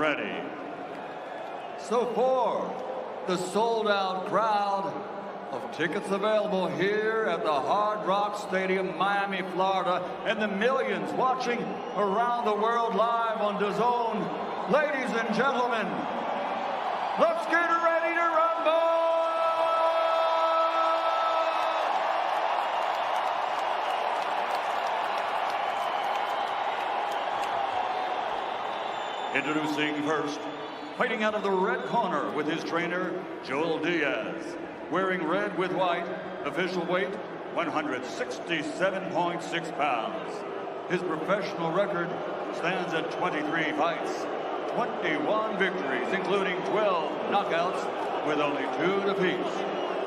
ready. So for the sold-out crowd of tickets available here at the Hard Rock Stadium, Miami, Florida, and the millions watching around the world live on DAZN, ladies and gentlemen, let's get ready to rumble! Introducing first, fighting out of the red corner with his trainer, Joel Diaz. Wearing red with white, official weight, 167.6 pounds. His professional record stands at 23 fights, 21 victories, including 12 knockouts with only 2 defeats.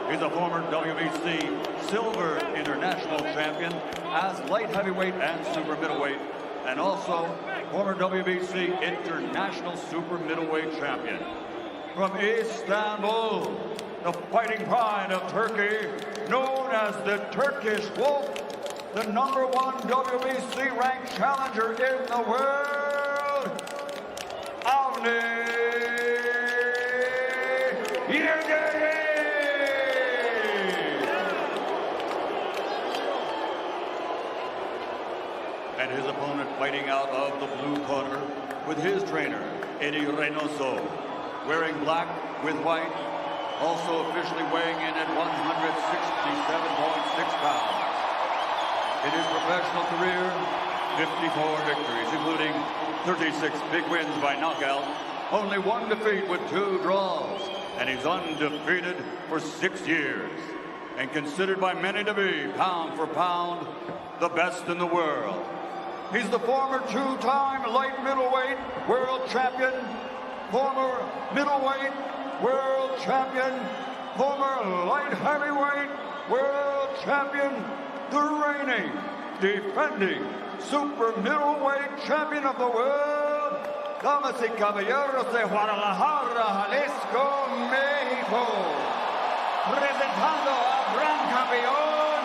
He's a former WBC Silver International Champion as light heavyweight and super middleweight, and also former WBC International Super Middleweight Champion. From Istanbul, the fighting pride of Turkey, known as the Turkish Wolf, the #1 WBC ranked challenger in the world, Avni Yildirim! And his opponent fighting out of the blue corner with his trainer, Eddie Reynoso, wearing black with white, also officially weighing in at 167.6 pounds. In his professional career, 54 victories, including 36 big wins by knockout, only 1 defeat with 2 draws, and he's undefeated for 6 years, and considered by many to be, pound for pound, the best in the world. He's the former 2-time light middleweight world champion, former middleweight world champion, former light heavyweight world champion, the reigning, defending super middleweight champion of the world, damas y caballeros de Guadalajara, Jalisco, México, presentando al gran campeón,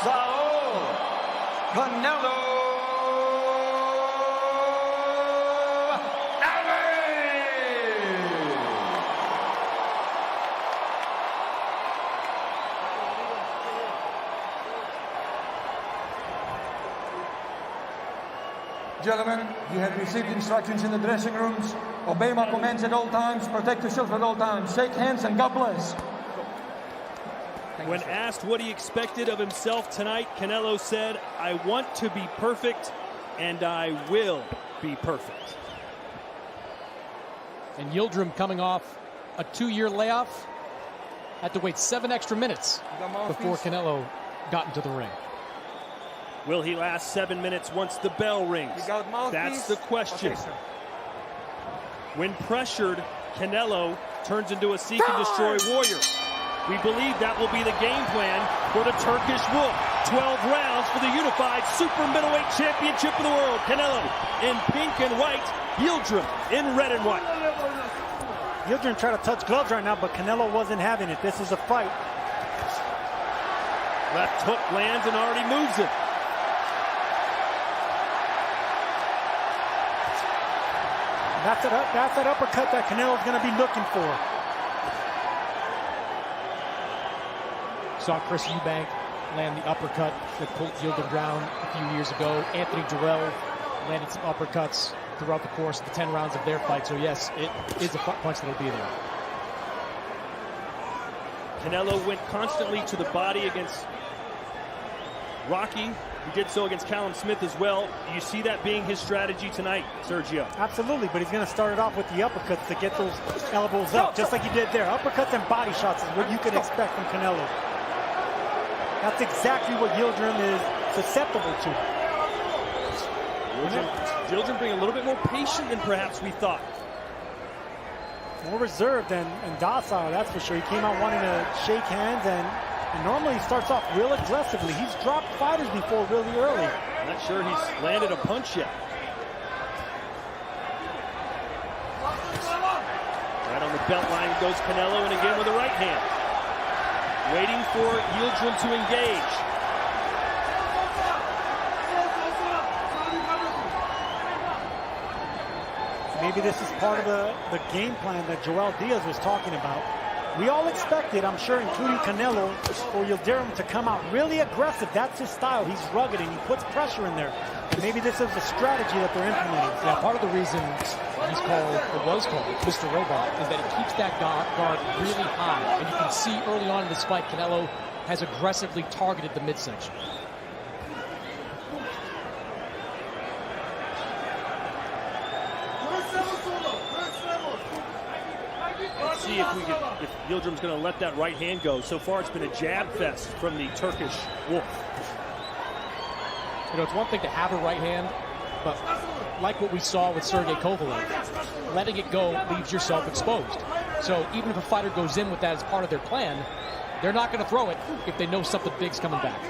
Saul Canelo Gentlemen, you have received instructions in the dressing rooms. Obey my commands at all times. Protect yourself at all times. Shake hands and God bless. When asked what he expected of himself tonight, Canelo said, "I want to be perfect, and I will be perfect." And Yildirim, coming off a 2-year layoff, had to wait 7 extra minutes before Canelo got into the ring. Will he last 7 minutes once the bell rings? That's the question. Okay, when pressured, Canelo turns into a seek and destroy warrior. We believe that will be the game plan for the Turkish Wolf. 12 rounds for the unified super middleweight championship of the world. Canelo in pink and white, Yildirim in red and white. Yildirim tried to touch gloves right now, but Canelo wasn't having it. This is a fight. Left hook lands and already moves it. That's that uppercut that Canelo's going to be looking for. Saw Chris Eubank land the uppercut that pulled Yildirim down a few years ago. Anthony Jarrell landed some uppercuts throughout the course of the 10 rounds of their fight. So yes, it is a punch that'll be there. Canelo went constantly to the body against Rocky. He did so against Callum Smith as well. Do you see that being his strategy tonight, Sergio? Absolutely, but he's going to start it off with the uppercuts to get those elbows up, just like he did there. Uppercuts and body shots is what you can expect from Canelo. That's exactly what Yildirim is susceptible to. Yildirim being a little bit more patient than perhaps we thought. More reserved and docile, that's for sure. He came out wanting to shake hands, and normally he starts off real aggressively. He's dropped fighters before really early. I'm not sure he's landed a punch yet. Right on the belt line goes Canelo, and again with the right hand. Waiting for Yildirim to engage. maybe this is part of the game plan that Joel Diaz was talking about. We all expected, I'm sure, including Canelo, for Yildirim to come out really aggressive. That's his style. He's rugged and he puts pressure in there. And maybe this is a strategy that they're implementing. Yeah, part of the reason he's called, or was called, Mr. Robot, is that he keeps that guard really high. And you can see early on in this fight, Canelo has aggressively targeted the midsection. Let's see if Yildirim's going to let that right hand go. So far, it's been a jab fest from the Turkish Wolf. You know, it's one thing to have a right hand, but like what we saw with Sergey Kovalev, letting it go leaves yourself exposed. So even if a fighter goes in with that as part of their plan, they're not going to throw it if they know something big's coming back.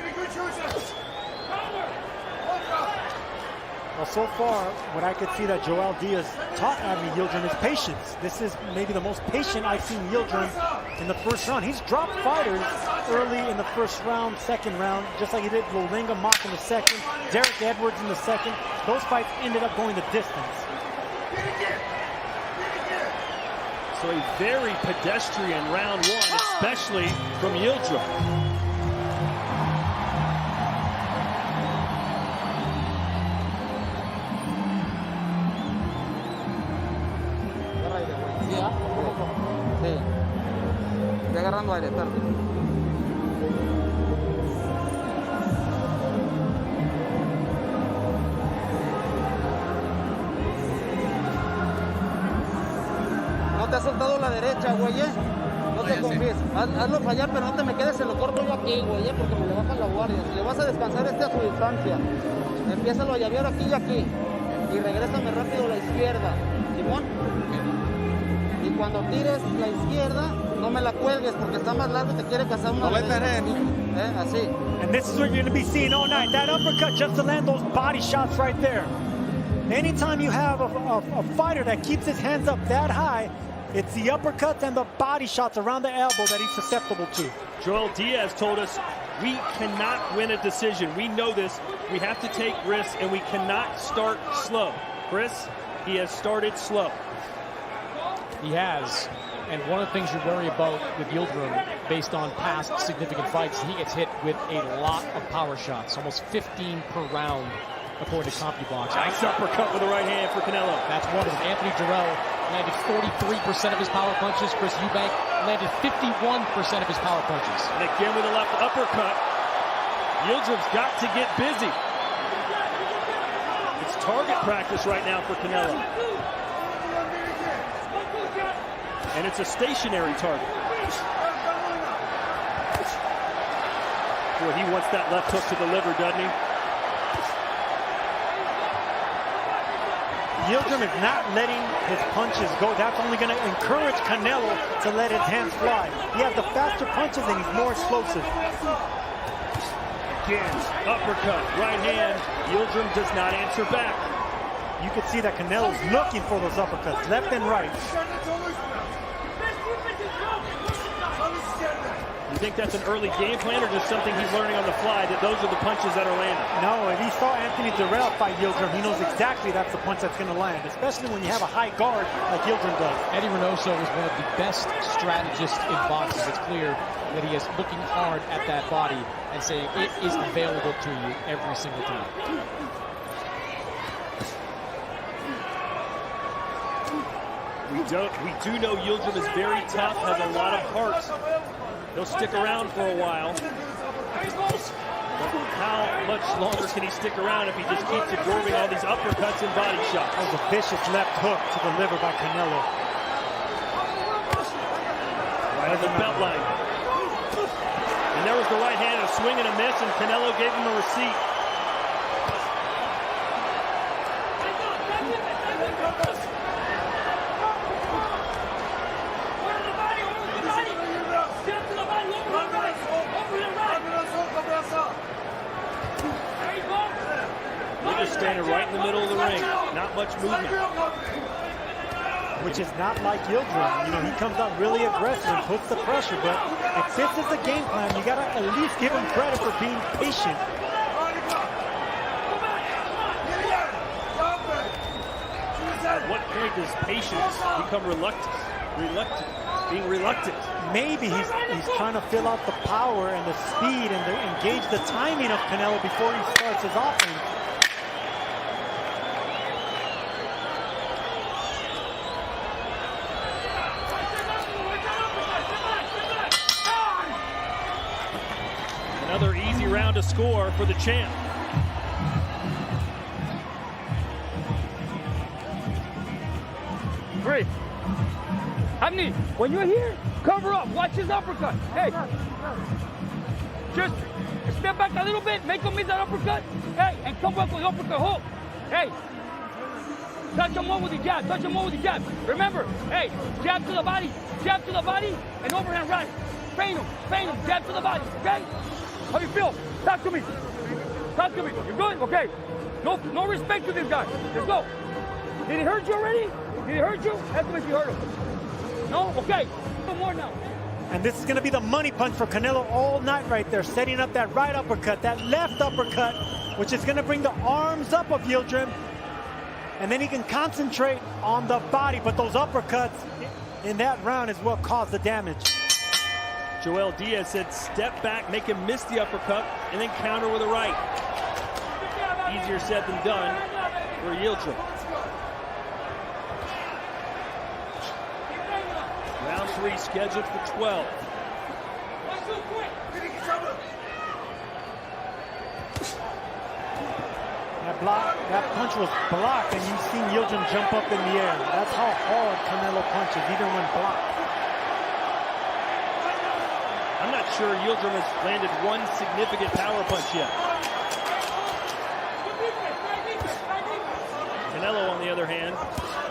Well, so far, what I could see that Joel Diaz taught Avni Yildirim is patience. This is maybe the most patient I've seen Yildirim in the first round. He's dropped fighters early in the first round, second round, just like he did Lolinga Mock in the second, Derek Edwards in the second. Those fights ended up going the distance. So a very pedestrian round one, especially from Yildirim. Agarrando aire, tarde. No te ha soltado la derecha, güey, No te confíes. Hazlo fallar, pero no te me quedes, se lo corto yo aquí, güey, porque me le bajan la guardia. Si le vas a descansar a su distancia, empiézalo a llavear aquí y aquí. Y regrésame rápido a la izquierda, Simón. Y cuando tires la izquierda, no me la cuelgues porque está más largo y te quiere cazar una vez. Así. And this is what you're going to be seeing all night. That uppercut just to land those body shots right there. Anytime you have a fighter that keeps his hands up that high, it's the uppercuts and the body shots around the elbow that he's susceptible to. Joel Diaz told us we cannot win a decision. We know this. We have to take risks, and we cannot start slow. Chris, he has started slow. He has. And one of the things you worry about with Yildirim, based on past significant fights, he gets hit with a lot of power shots, almost 15 per round, according to CompuBox. Nice uppercut with the right hand for Canelo. That's one of them. Anthony Jarrell landed 43% of his power punches. Chris Eubank landed 51% of his power punches. And again with a left uppercut. Yildirim's got to get busy. It's target practice right now for Canelo. And it's a stationary target. Boy, he wants that left hook to the liver, doesn't he? Yildirim is not letting his punches go. That's only going to encourage Canelo to let his hands fly. He has the faster punches and he's more explosive. Again, uppercut, right hand. Yildirim does not answer back. You can see that Canelo's looking for those uppercuts, left and right. You think that's an early game plan or just something he's learning on the fly, that those are the punches that are landing? No, if he saw Anthony Jarrell fight Yildirim, he knows exactly that's the punch that's going to land, especially when you have a high guard like Yildirim does. Eddie Reynoso is one of the best strategists in boxing. It's clear that he is looking hard at that body and saying it is available to you every single time. We do know Yildirim is very tough, has a lot of heart. He'll stick around for a while. But how much longer can he stick around if he just keeps absorbing all these uppercuts and body shots? That was a vicious left hook to the liver by Canelo. Right on the belt line. And there was the right hand, a swing and a miss, and Canelo gave him a receipt. Standing right in the middle of the ring. Not much movement. Which is not like Yildirim. You know, he comes out really aggressive and puts the pressure, but if this is the game plan, you gotta at least give him credit for being patient. At what point point does patience become being reluctant? Maybe he's trying to fill out the power and the speed and engage the timing of Canelo before he starts his offense. Another easy round to score for the champ. Great. Avni, when you're here, cover up. Watch his uppercut. Hey, just step back a little bit, make him miss that uppercut. Hey, and come back with the uppercut hook. Hey, touch him more with the jab. Touch him more with the jab. Remember, hey, jab to the body, and overhand right. Feint him, jab to the body. Okay? How you feel? Talk to me. You good? Okay. No respect to this guy. Let's go. Did he hurt you already? Did he hurt you? Ask him if you hurt him. No? Okay. No more now. And this is going to be the money punch for Canelo all night right there, setting up that right uppercut, that left uppercut, which is going to bring the arms up of Yildirim. And then he can concentrate on the body, but those uppercuts in that round is what caused the damage. Joel Diaz said step back, make him miss the uppercut, and then counter with a right. Easier said than done for Yildirim. Round 3 scheduled for 12. That punch was blocked, and you've seen Yildirim jump up in the air. That's how hard Canelo punches, even when blocked. I'm not sure Yildirim has landed one significant power punch yet. Canelo, on the other hand,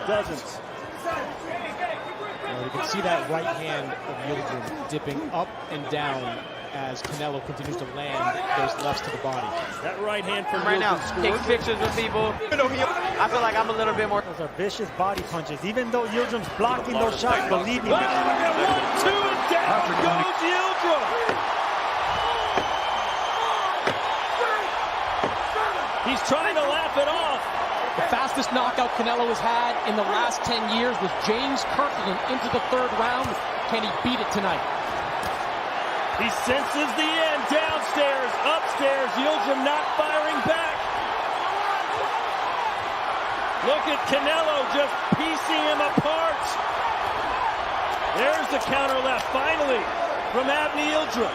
doesn't. You can see that right hand of Yildirim dipping up and down as Canelo continues to land those lefts to the body. That right hand from right now, scored. take pictures with people. I feel like I'm a little bit more. Those are vicious body punches. Even though Yildirim's blocking those shots, believe me. 1, 2, and down goes Yildirim. He's trying to laugh it off. The fastest knockout Canelo has had in the last 10 years was James Kirkland into the 3rd round. Can he beat it tonight? He senses the end. Downstairs, upstairs, Yildirim not firing back. Look at Canelo just piecing him apart. There's the counter left, finally, from Avni Yildirim.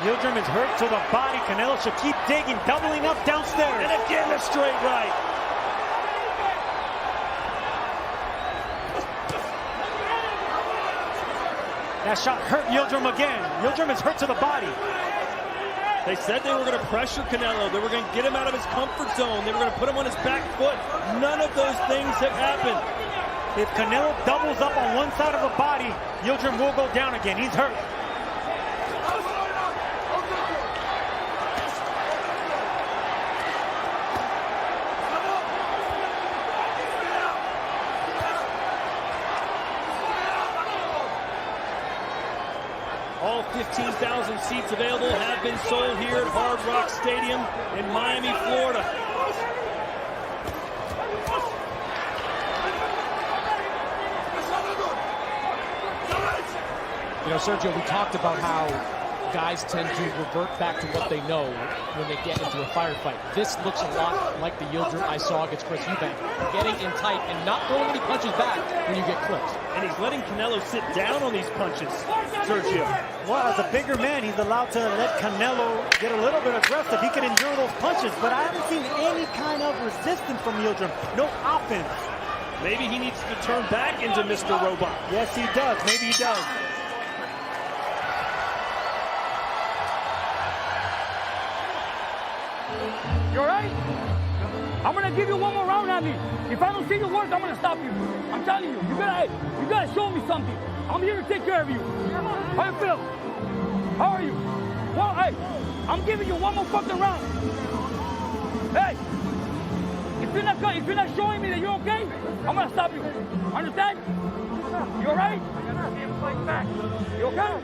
Yildirim is hurt to the body. Canelo should keep digging, doubling up downstairs. And again, a straight right. That shot hurt Yildirim again. Yildirim is hurt to the body. They said they were going to pressure Canelo. They were going to get him out of his comfort zone. They were going to put him on his back foot. None of those things have happened. If Canelo doubles up on one side of the body, Yildirim will go down again. He's hurt. All 15,000 seats available have been sold here at Hard Rock Stadium in Miami, Florida. You know, Sergio, we talked about how guys tend to revert back to what they know when they get into a firefight. This looks a lot like the Yildirim I saw against Chris Eubank. Getting in tight and not throwing any punches back when you get clipped. And he's letting Canelo sit down on these punches, Sergio. Well, as a bigger man, he's allowed to let Canelo get a little bit aggressive. He can endure those punches, but I haven't seen any kind of resistance from Yildirim. No offense. Maybe he needs to turn back into Mr. Robot. Yes, he does. Maybe he does. You all right? I'm gonna give you one more round, Avni. If I don't see you work, I'm gonna stop you. I'm telling you, you gotta show me something. I'm here to take care of you. How you feel? How are you? Well, hey, I'm giving you one more fucking round. Hey, if you're not showing me that you're okay, I'm gonna stop you. Understand? You all right? You okay? You okay?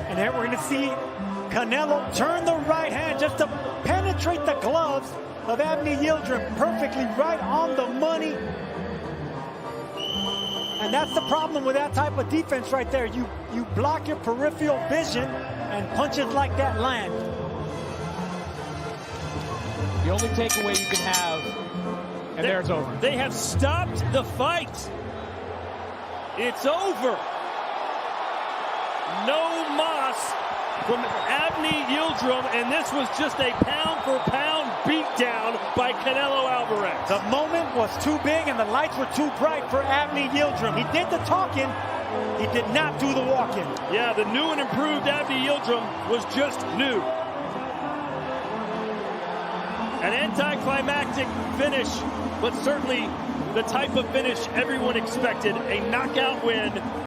And then we're going to see Canelo turn the right hand just to penetrate the gloves of Avni Yildirim perfectly, right on the money. And that's the problem with that type of defense right there. You block your peripheral vision, and punches like that land. The only takeaway you can have, and there it's over. They have stopped the fight. It's over. No mas from Avni Yildirim, and this was just a pound-for-pound beatdown by Canelo Alvarez. The moment was too big and the lights were too bright for Avni Yildirim. He did the talking, he did not do the walking. Yeah, the new and improved Avni Yildirim was just new. An anticlimactic finish, but certainly the type of finish everyone expected, a knockout win